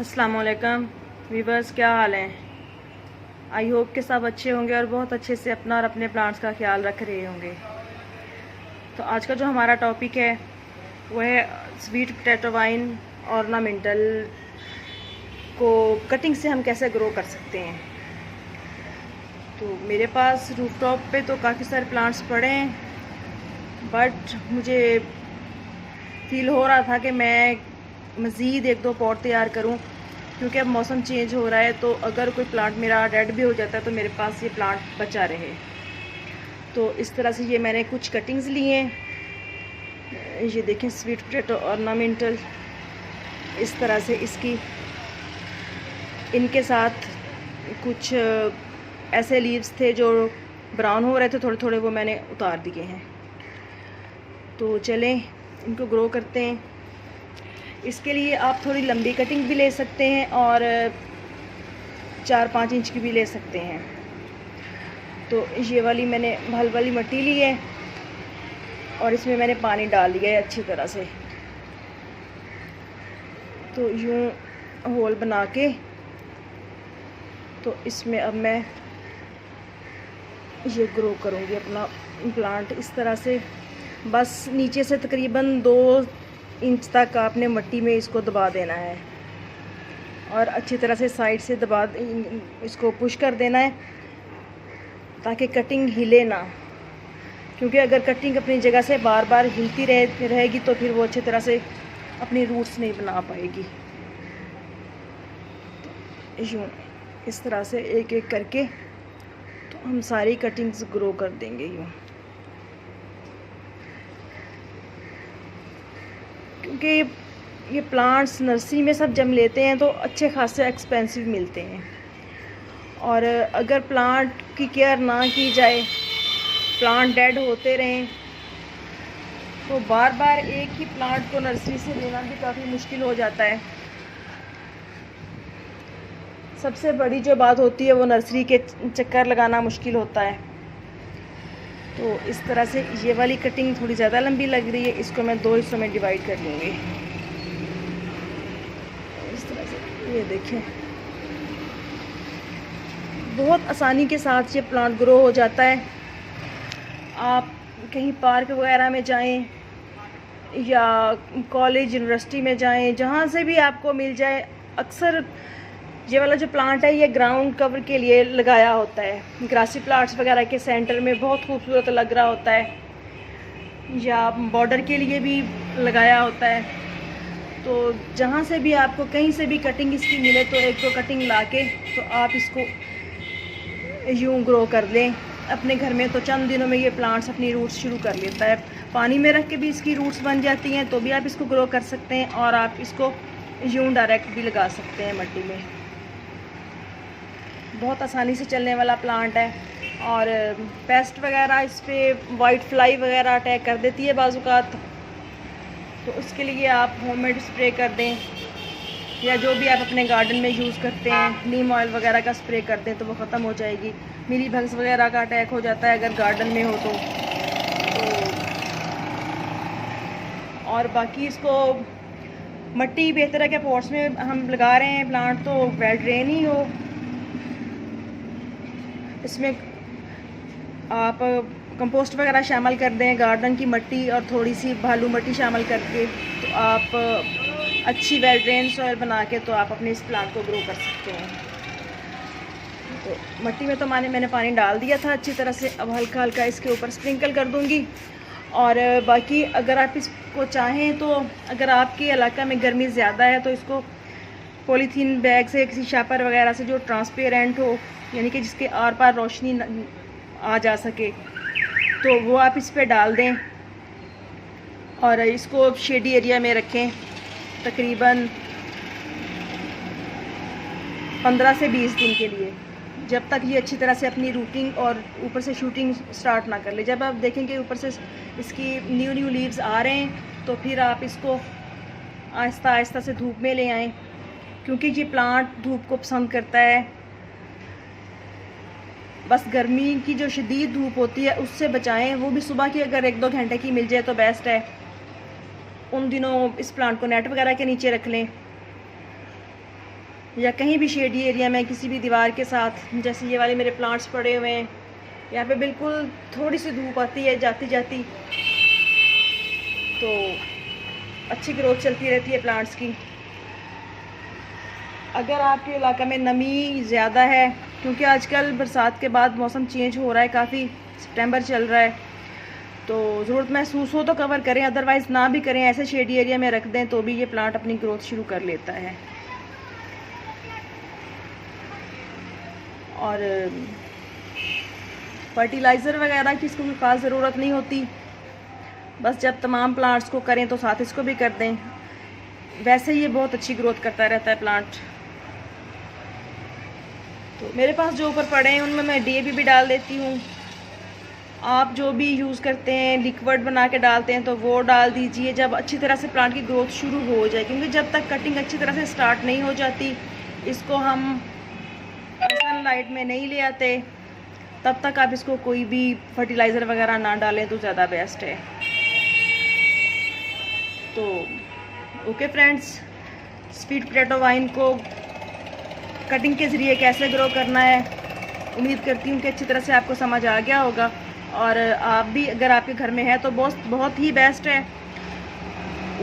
अस्सलाम वालेकुम वीवर्स, क्या हाल है। आई होप कि सब अच्छे होंगे और बहुत अच्छे से अपना और अपने प्लांट्स का ख्याल रख रहे होंगे। तो आज का जो हमारा टॉपिक है वो है स्वीट पोटैटो वाइन ऑर्नामेंटल को कटिंग से हम कैसे ग्रो कर सकते हैं। तो मेरे पास रूफटॉप पे तो काफ़ी सारे प्लांट्स पड़े हैं, बट मुझे फील हो रहा था कि मैं मज़ीद एक दो पॉट तैयार करूं, क्योंकि अब मौसम चेंज हो रहा है। तो अगर कोई प्लांट मेरा डेड भी हो जाता है तो मेरे पास ये प्लांट बचा रहे। तो इस तरह से ये मैंने कुछ कटिंग्स लिए हैं। ये देखें, स्वीट पोटैटो ऑर्नामेंटल, इस तरह से इसकी इनके साथ कुछ ऐसे लीव्स थे जो ब्राउन हो रहे थे थोड़े थोड़े, वो मैंने उतार दिए हैं। तो चलें इनको ग्रो करते हैं। इसके लिए आप थोड़ी लंबी कटिंग भी ले सकते हैं और 4-5 इंच की भी ले सकते हैं। तो ये वाली मैंने हल वाली मिट्टी ली है और इसमें मैंने पानी डाल दिया है अच्छी तरह से। तो यूँ होल बना के तो इसमें अब मैं ये ग्रो करूँगी अपना प्लांट इस तरह से। बस नीचे से तकरीबन 2 इंच तक आपने मिट्टी में इसको दबा देना है और अच्छी तरह से साइड से इसको पुश कर देना है ताकि कटिंग हिले ना, क्योंकि अगर कटिंग अपनी जगह से बार बार हिलती रहेगी तो फिर वो अच्छी तरह से अपनी रूट्स नहीं बना पाएगी। तो यूँ इस तरह से एक एक करके तो हम सारी कटिंग्स ग्रो कर देंगे यूँ, क्योंकि ये प्लांट्स नर्सरी में सब जम लेते हैं तो अच्छे खासे एक्सपेंसिव मिलते हैं। और अगर प्लांट की केयर ना की जाए, प्लांट डेड होते रहें, तो बार बार एक ही प्लांट को नर्सरी से लेना भी काफ़ी मुश्किल हो जाता है। सबसे बड़ी जो बात होती है वो नर्सरी के चक्कर लगाना मुश्किल होता है। तो इस तरह से ये वाली कटिंग थोड़ी ज़्यादा लंबी लग रही है, इसको मैं 2 हिस्सों में डिवाइड कर लूँगी। इस तरह से ये देखें, बहुत आसानी के साथ ये प्लांट ग्रो हो जाता है। आप कहीं पार्क वगैरह में जाएं या कॉलेज यूनिवर्सिटी में जाएं, जहाँ से भी आपको मिल जाए, अक्सर ये वाला जो प्लांट है ये ग्राउंड कवर के लिए लगाया होता है। ग्रासी प्लांट्स वगैरह के सेंटर में बहुत खूबसूरत लग रहा होता है, या बॉर्डर के लिए भी लगाया होता है। तो जहाँ से भी आपको कहीं से भी कटिंग इसकी मिले तो एक दो कटिंग लाके तो आप इसको यूँ ग्रो कर लें अपने घर में। तो चंद दिनों में ये प्लांट्स अपनी रूट्स शुरू कर लेता है। पानी में रख के भी इसकी रूट्स बन जाती हैं तो भी आप इसको ग्रो कर सकते हैं, और आप इसको यूँ डायरेक्ट भी लगा सकते हैं मिट्टी में। बहुत आसानी से चलने वाला प्लांट है। और पेस्ट वगैरह इस पर वाइट फ्लाई वगैरह अटैक कर देती है बाज़ात, तो उसके लिए आप होममेड स्प्रे कर दें, या जो भी आप अपने गार्डन में यूज़ करते हैं नीम ऑयल वगैरह का स्प्रे कर दें तो वो ख़त्म हो जाएगी। मिली भग्स वगैरह का अटैक हो जाता है अगर गार्डन में हो तो। और बाकी इसको मिट्टी बेहतर के पॉट्स में हम लगा रहे हैं प्लांट तो वेल ड्रेन ही हो। इसमें आप कंपोस्ट वगैरह शामिल कर दें, गार्डन की मिट्टी और थोड़ी सी भालू मिट्टी शामिल करके, तो आप अच्छी वेल ड्रेन सॉइल बना के तो आप अपने इस प्लांट को ग्रो कर सकते हैं। तो मिट्टी में तो मैंने पानी डाल दिया था अच्छी तरह से, अब हल्का हल्का इसके ऊपर स्प्रिंकल कर दूंगी। और बाकी अगर आप इसको चाहें तो अगर आपके इलाका में गर्मी ज़्यादा है तो इसको पॉलीथीन बैग से, किसी शापर वगैरह से जो ट्रांसपेरेंट हो, यानी कि जिसके आर पार रोशनी आ जा सके, तो वो आप इस पे डाल दें और इसको शेडी एरिया में रखें तकरीबन 15 से 20 दिन के लिए, जब तक ये अच्छी तरह से अपनी रूटिंग और ऊपर से शूटिंग स्टार्ट ना कर ले। जब आप देखेंगे ऊपर से इसकी न्यू लीव्स आ रहे हैं तो फिर आप इसको आहिस्ता आहिस्ता से धूप में ले आएँ, क्योंकि ये प्लांट धूप को पसंद करता है। बस गर्मी की जो शदीद धूप होती है उससे बचाएं, वो भी सुबह की अगर 1-2 घंटे की मिल जाए तो बेस्ट है। उन दिनों इस प्लांट को नेट वगैरह के नीचे रख लें। या कहीं भी शेडी एरिया में किसी भी दीवार के साथ, जैसे ये वाले मेरे प्लांट्स पड़े हुए हैं, यहाँ पे बिल्कुल थोड़ी सी धूप आती है जाती जाती, तो अच्छी ग्रोथ चलती रहती है प्लांट्स की। अगर आपके इलाका में नमी ज़्यादा है, क्योंकि आजकल बरसात के बाद मौसम चेंज हो रहा है, काफ़ी सितंबर चल रहा है, तो ज़रूरत महसूस हो तो कवर करें, अदरवाइज़ ना भी करें, ऐसे शेडी एरिया में रख दें तो भी ये प्लांट अपनी ग्रोथ शुरू कर लेता है। और फर्टिलाइज़र वगैरह की इसको कोई ख़ास ज़रूरत नहीं होती, बस जब तमाम प्लांट्स को करें तो साथ इसको भी कर दें। वैसे ये बहुत अच्छी ग्रोथ करता रहता है प्लांट। तो मेरे पास जो ऊपर पड़े हैं उनमें मैं DAP भी डाल देती हूँ। आप जो भी यूज़ करते हैं, लिक्विड बना के डालते हैं, तो वो डाल दीजिए जब अच्छी तरह से प्लांट की ग्रोथ शुरू हो जाए, क्योंकि जब तक कटिंग अच्छी तरह से स्टार्ट नहीं हो जाती, इसको हम सनलाइट में नहीं ले आते, तब तक आप इसको कोई भी फर्टिलाइज़र वगैरह ना डालें तो ज़्यादा बेस्ट है। तो okay friends, sweet potato wine को कटिंग के ज़रिए कैसे ग्रो करना है, उम्मीद करती हूँ कि अच्छी तरह से आपको समझ आ गया होगा। और आप भी अगर आपके घर में है तो बहुत ही बेस्ट है,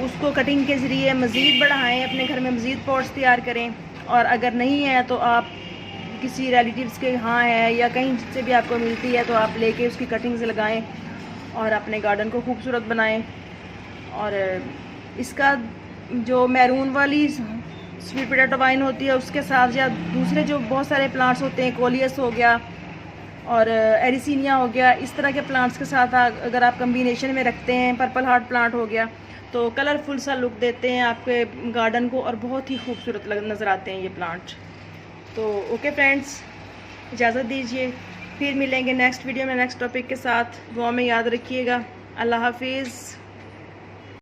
उसको कटिंग के ज़रिए मज़ीद बढ़ाएं, अपने घर में मज़ीद पॉट्स तैयार करें। और अगर नहीं है तो आप किसी रिलेटिव्स के यहाँ है या कहीं जिससे भी आपको मिलती है तो आप लेके उसकी कटिंग्स लगाएं और अपने गार्डन को खूबसूरत बनाएं। और इसका जो मैरून वाली स्वीट पोटैटो वाइन होती है उसके साथ या दूसरे जो बहुत सारे प्लांट्स होते हैं, कोलियस हो गया और एरिसीनिया हो गया, इस तरह के प्लांट्स के साथ अगर आप कम्बिनेशन में रखते हैं, पर्पल हार्ट प्लांट हो गया, तो कलरफुल सा लुक देते हैं आपके गार्डन को और बहुत ही खूबसूरत नज़र आते हैं ये प्लांट। तो ओके फ्रेंड्स, इजाज़त दीजिए, फिर मिलेंगे नेक्स्ट वीडियो में नेक्स्ट टॉपिक के साथ। दुआ में याद रखिएगा। अल्लाह हाफिज़।